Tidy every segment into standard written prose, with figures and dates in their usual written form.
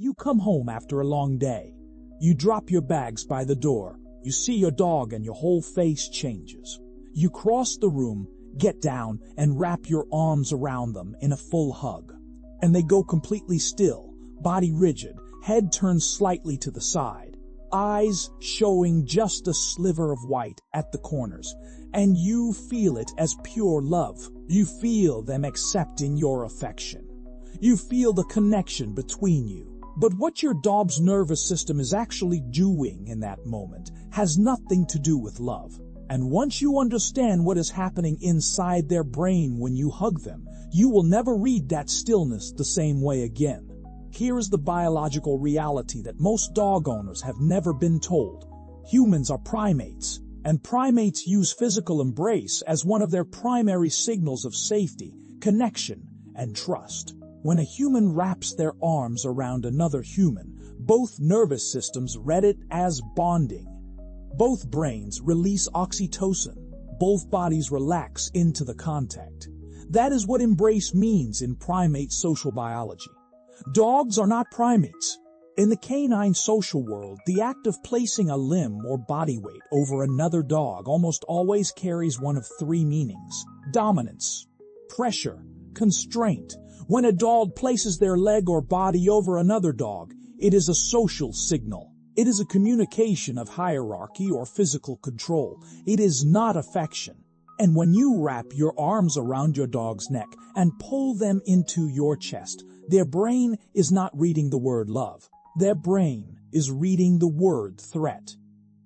You come home after a long day. You drop your bags by the door. You see your dog and your whole face changes. You cross the room, get down, and wrap your arms around them in a full hug. And they go completely still, body rigid, head turned slightly to the side, eyes showing just a sliver of white at the corners. And you feel it as pure love. You feel them accepting your affection. You feel the connection between you. But what your dog's nervous system is actually doing in that moment has nothing to do with love. And once you understand what is happening inside their brain when you hug them, you will never read that stillness the same way again. Here is the biological reality that most dog owners have never been told. Humans are primates, and primates use physical embrace as one of their primary signals of safety, connection, and trust. When a human wraps their arms around another human, both nervous systems read it as bonding. Both brains release oxytocin. Both bodies relax into the contact. That is what embrace means in primate social biology. Dogs are not primates. In the canine social world, the act of placing a limb or body weight over another dog almost always carries one of three meanings: dominance, pressure, constraint. When a dog places their leg or body over another dog, it is a social signal. It is a communication of hierarchy or physical control. It is not affection. And when you wrap your arms around your dog's neck and pull them into your chest, their brain is not reading the word love. Their brain is reading the word threat.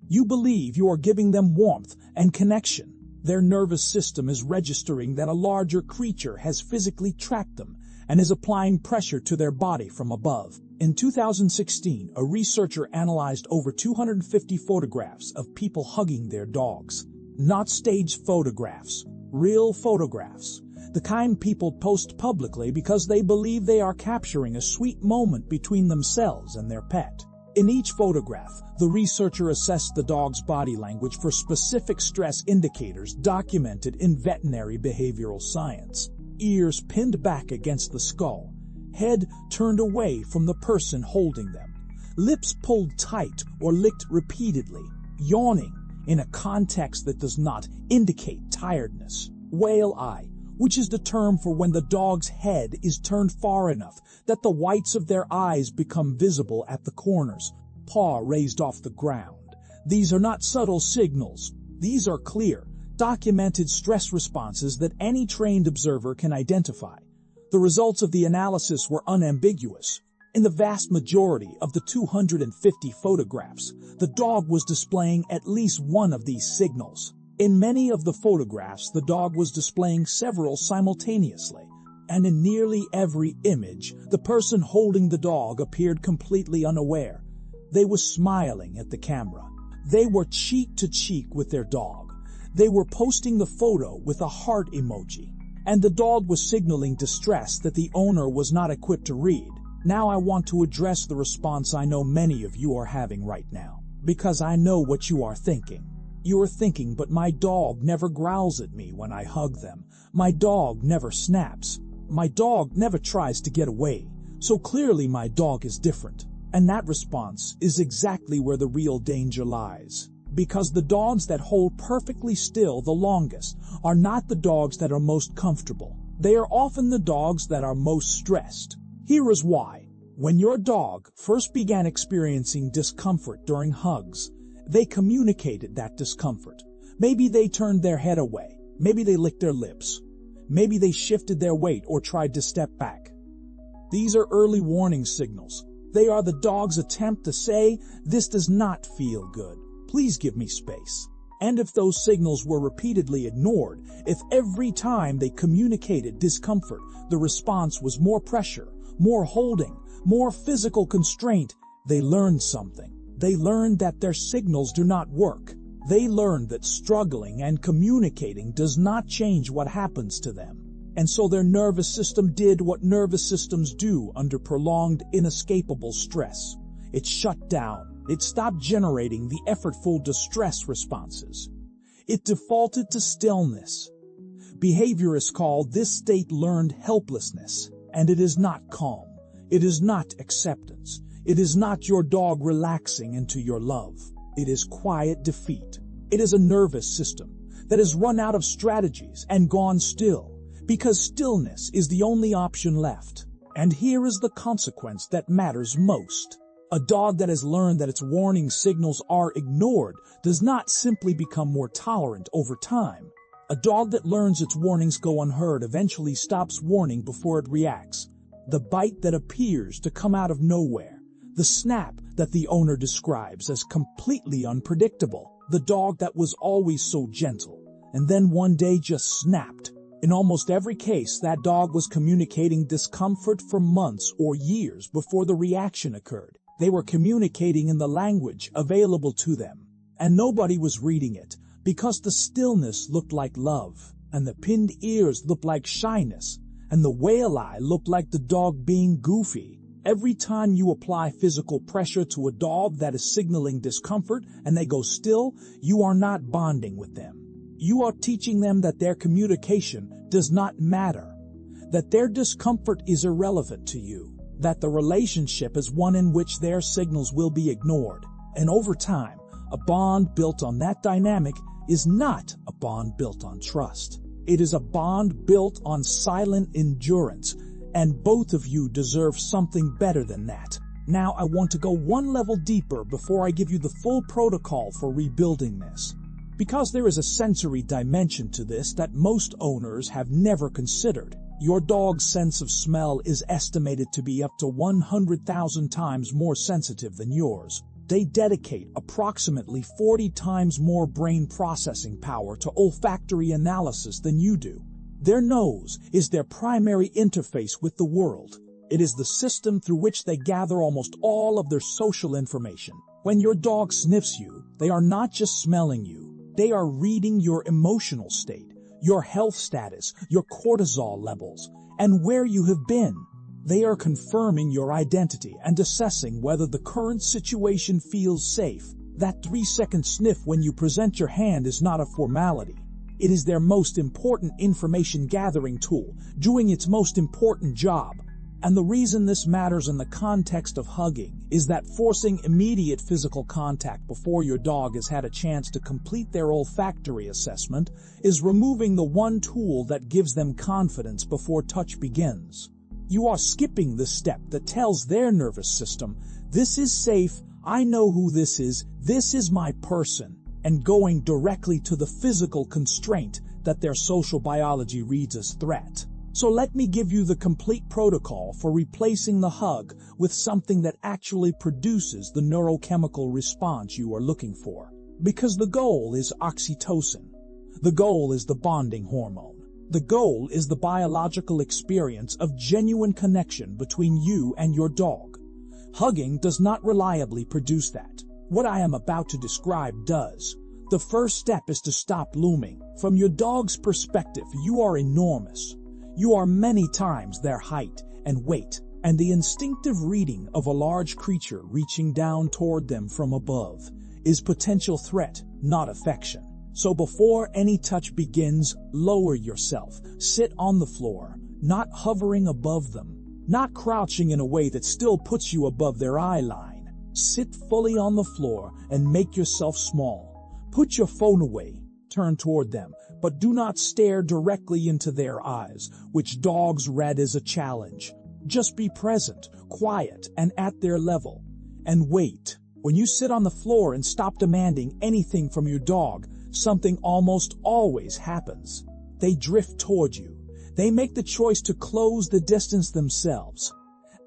You believe you are giving them warmth and connection. Their nervous system is registering that a larger creature has physically tracked them and is applying pressure to their body from above. In 2016, a researcher analyzed over 250 photographs of people hugging their dogs. Not staged photographs, real photographs. The kind people post publicly because they believe they are capturing a sweet moment between themselves and their pet. In each photograph, the researcher assessed the dog's body language for specific stress indicators documented in veterinary behavioral science. Ears pinned back against the skull, head turned away from the person holding them, lips pulled tight or licked repeatedly, yawning in a context that does not indicate tiredness, whale eye, which is the term for when the dog's head is turned far enough that the whites of their eyes become visible at the corners, paw raised off the ground. These are not subtle signals. These are clear, documented stress responses that any trained observer can identify. The results of the analysis were unambiguous. In the vast majority of the 250 photographs, the dog was displaying at least one of these signals. In many of the photographs, the dog was displaying several simultaneously. And in nearly every image, the person holding the dog appeared completely unaware. They were smiling at the camera. They were cheek to cheek with their dog. They were posting the photo with a heart emoji. And the dog was signaling distress that the owner was not equipped to read. Now I want to address the response I know many of you are having right now, because I know what you are thinking. You are thinking, but my dog never growls at me when I hug them. My dog never snaps. My dog never tries to get away. So clearly my dog is different. And that response is exactly where the real danger lies. Because the dogs that hold perfectly still the longest are not the dogs that are most comfortable. They are often the dogs that are most stressed. Here is why. When your dog first began experiencing discomfort during hugs, they communicated that discomfort. Maybe they turned their head away. Maybe they licked their lips. Maybe they shifted their weight or tried to step back. These are early warning signals. They are the dog's attempt to say, "This does not feel good. Please give me space." And if those signals were repeatedly ignored, if every time they communicated discomfort, the response was more pressure, more holding, more physical constraint, they learned something. They learned that their signals do not work. They learned that struggling and communicating does not change what happens to them. And so their nervous system did what nervous systems do under prolonged, inescapable stress. It shut down. It stopped generating the effortful distress responses. It defaulted to stillness. Behaviorists call this state learned helplessness, and it is not calm. It is not acceptance. It is not your dog relaxing into your love. It is quiet defeat. It is a nervous system that has run out of strategies and gone still, because stillness is the only option left. And here is the consequence that matters most. A dog that has learned that its warning signals are ignored does not simply become more tolerant over time. A dog that learns its warnings go unheard eventually stops warning before it reacts. The bite that appears to come out of nowhere, the snap that the owner describes as completely unpredictable, the dog that was always so gentle, and then one day just snapped. In almost every case, that dog was communicating discomfort for months or years before the reaction occurred. They were communicating in the language available to them, and nobody was reading it, because the stillness looked like love, and the pinned ears looked like shyness, and the whale eye looked like the dog being goofy. Every time you apply physical pressure to a dog that is signaling discomfort and they go still, you are not bonding with them. You are teaching them that their communication does not matter, that their discomfort is irrelevant to you, that the relationship is one in which their signals will be ignored. And over time, a bond built on that dynamic is not a bond built on trust. It is a bond built on silent endurance, and both of you deserve something better than that. Now I want to go one level deeper before I give you the full protocol for rebuilding this, because there is a sensory dimension to this that most owners have never considered. Your dog's sense of smell is estimated to be up to 100,000 times more sensitive than yours. They dedicate approximately 40 times more brain processing power to olfactory analysis than you do. Their nose is their primary interface with the world. It is the system through which they gather almost all of their social information. When your dog sniffs you, they are not just smelling you. They are reading your emotional state, your health status, your cortisol levels, and where you have been. They are confirming your identity and assessing whether the current situation feels safe. That 3-second sniff when you present your hand is not a formality. It is their most important information gathering tool, doing its most important job. And the reason this matters in the context of hugging is that forcing immediate physical contact before your dog has had a chance to complete their olfactory assessment is removing the one tool that gives them confidence before touch begins. You are skipping the step that tells their nervous system, this is safe, I know who this is my person, and going directly to the physical constraint that their social biology reads as threat. So let me give you the complete protocol for replacing the hug with something that actually produces the neurochemical response you are looking for. Because the goal is oxytocin. The goal is the bonding hormone. The goal is the biological experience of genuine connection between you and your dog. Hugging does not reliably produce that. What I am about to describe does. The first step is to stop looming. From your dog's perspective, you are enormous. You are many times their height and weight, and the instinctive reading of a large creature reaching down toward them from above is potential threat, not affection. So before any touch begins, lower yourself. Sit on the floor, not hovering above them, not crouching in a way that still puts you above their eye line. Sit fully on the floor and make yourself small. Put your phone away, turn toward them, but do not stare directly into their eyes, which dogs read as a challenge. Just be present, quiet, and at their level. And wait. When you sit on the floor and stop demanding anything from your dog, something almost always happens. They drift toward you. They make the choice to close the distance themselves.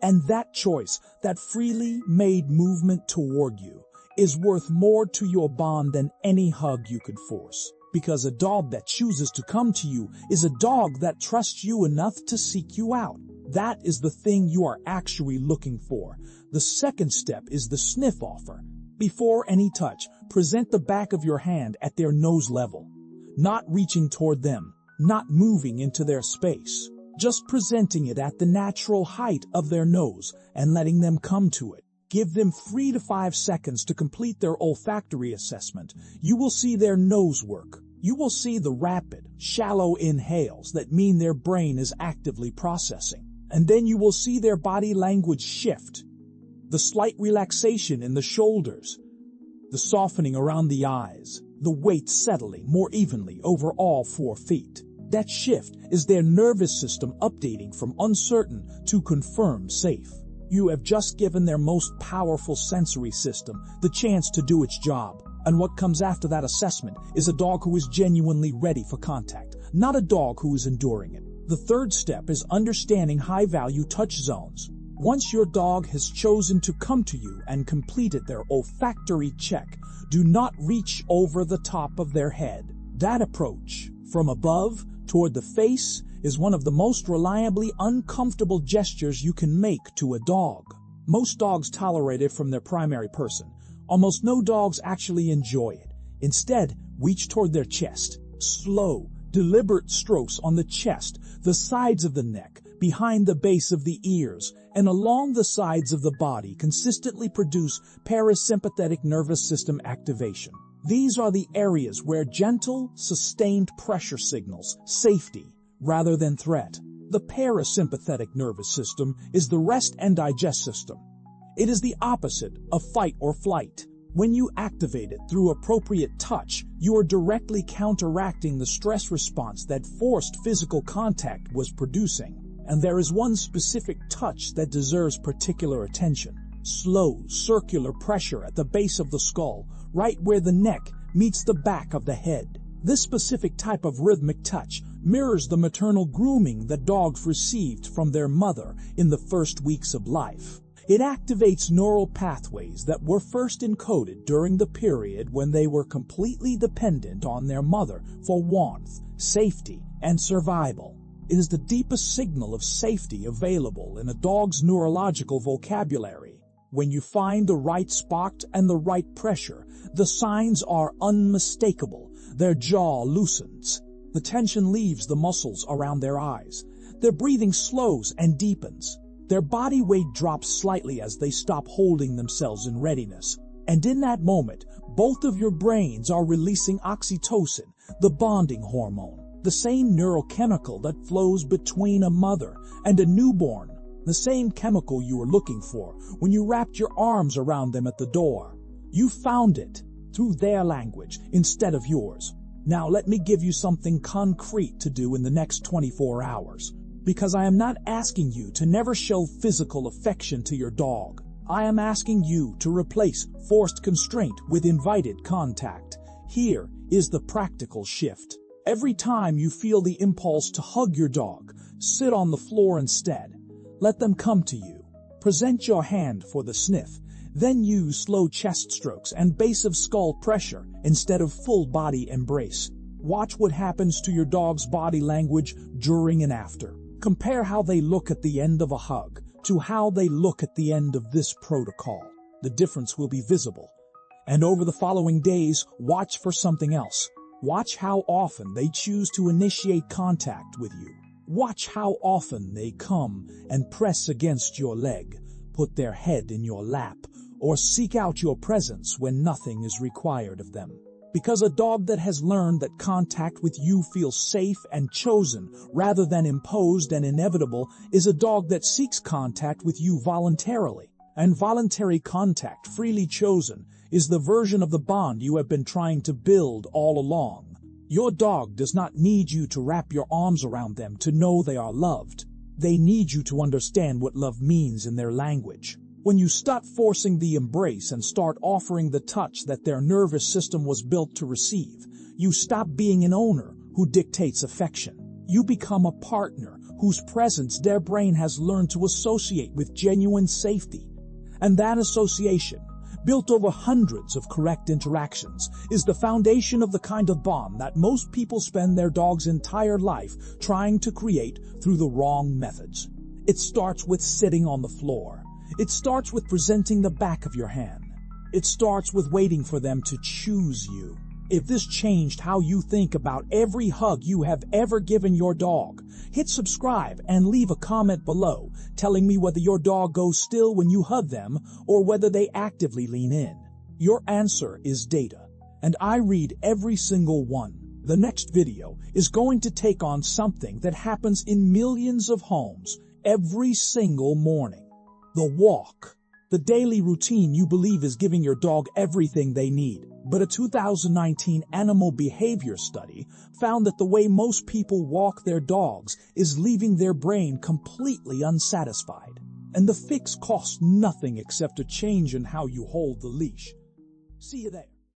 And that choice, that freely made movement toward you, is worth more to your bond than any hug you could force. Because a dog that chooses to come to you is a dog that trusts you enough to seek you out. That is the thing you are actually looking for. The second step is the sniff offer. Before any touch, present the back of your hand at their nose level, not reaching toward them, not moving into their space, just presenting it at the natural height of their nose and letting them come to it. Give them 3 to 5 seconds to complete their olfactory assessment. You will see their nose work. You will see the rapid, shallow inhales that mean their brain is actively processing. And then you will see their body language shift. the slight relaxation in the shoulders, the softening around the eyes, the weight settling more evenly over all 4 feet. That shift is their nervous system updating from uncertain to confirmed safe. You have just given their most powerful sensory system the chance to do its job. And what comes after that assessment is a dog who is genuinely ready for contact, not a dog who is enduring it. The third step is understanding high-value touch zones. Once your dog has chosen to come to you and completed their olfactory check, do not reach over the top of their head. That approach, from above toward the face, is one of the most reliably uncomfortable gestures you can make to a dog. Most dogs tolerate it from their primary person. Almost no dogs actually enjoy it. Instead, reach toward their chest. Slow, deliberate strokes on the chest, the sides of the neck, behind the base of the ears, and along the sides of the body consistently produce parasympathetic nervous system activation. These are the areas where gentle, sustained pressure signals safety rather than threat. The parasympathetic nervous system is the rest and digest system. It is the opposite of fight or flight. When you activate it through appropriate touch, you are directly counteracting the stress response that forced physical contact was producing. And there is one specific touch that deserves particular attention. Slow, circular pressure at the base of the skull, right where the neck meets the back of the head. This specific type of rhythmic touch mirrors the maternal grooming that dogs received from their mother in the first weeks of life. It activates neural pathways that were first encoded during the period when they were completely dependent on their mother for warmth, safety, and survival. It is the deepest signal of safety available in a dog's neurological vocabulary. When you find the right spot and the right pressure, the signs are unmistakable. Their jaw loosens. The tension leaves the muscles around their eyes. Their breathing slows and deepens. Their body weight drops slightly as they stop holding themselves in readiness. And in that moment, both of your brains are releasing oxytocin, the bonding hormone, the same neurochemical that flows between a mother and a newborn, the same chemical you were looking for when you wrapped your arms around them at the door. You found it through their language instead of yours. Now let me give you something concrete to do in the next 24 hours. Because I am not asking you to never show physical affection to your dog. I am asking you to replace forced constraint with invited contact. Here is the practical shift. Every time you feel the impulse to hug your dog, sit on the floor instead. Let them come to you. Present your hand for the sniff. Then use slow chest strokes and base of skull pressure instead of full body embrace. Watch what happens to your dog's body language during and after. Compare how they look at the end of a hug to how they look at the end of this protocol. The difference will be visible. And over the following days, watch for something else. Watch how often they choose to initiate contact with you. Watch how often they come and press against your leg, put their head in your lap, or seek out your presence when nothing is required of them. Because a dog that has learned that contact with you feels safe and chosen rather than imposed and inevitable is a dog that seeks contact with you voluntarily. And voluntary contact, freely chosen, is the version of the bond you have been trying to build all along. Your dog does not need you to wrap your arms around them to know they are loved. They need you to understand what love means in their language. When you stop forcing the embrace and start offering the touch that their nervous system was built to receive, you stop being an owner who dictates affection. You become a partner whose presence their brain has learned to associate with genuine safety. And that association, built over hundreds of correct interactions, is the foundation of the kind of bond that most people spend their dog's entire life trying to create through the wrong methods. It starts with sitting on the floor. It starts with presenting the back of your hand. It starts with waiting for them to choose you. If this changed how you think about every hug you have ever given your dog, hit subscribe and leave a comment below telling me whether your dog goes still when you hug them or whether they actively lean in. Your answer is data, and I read every single one. The next video is going to take on something that happens in millions of homes every single morning. The walk. The daily routine you believe is giving your dog everything they need. But a 2019 animal behavior study found that the way most people walk their dogs is leaving their brain completely unsatisfied. And the fix costs nothing except a change in how you hold the leash. See you there.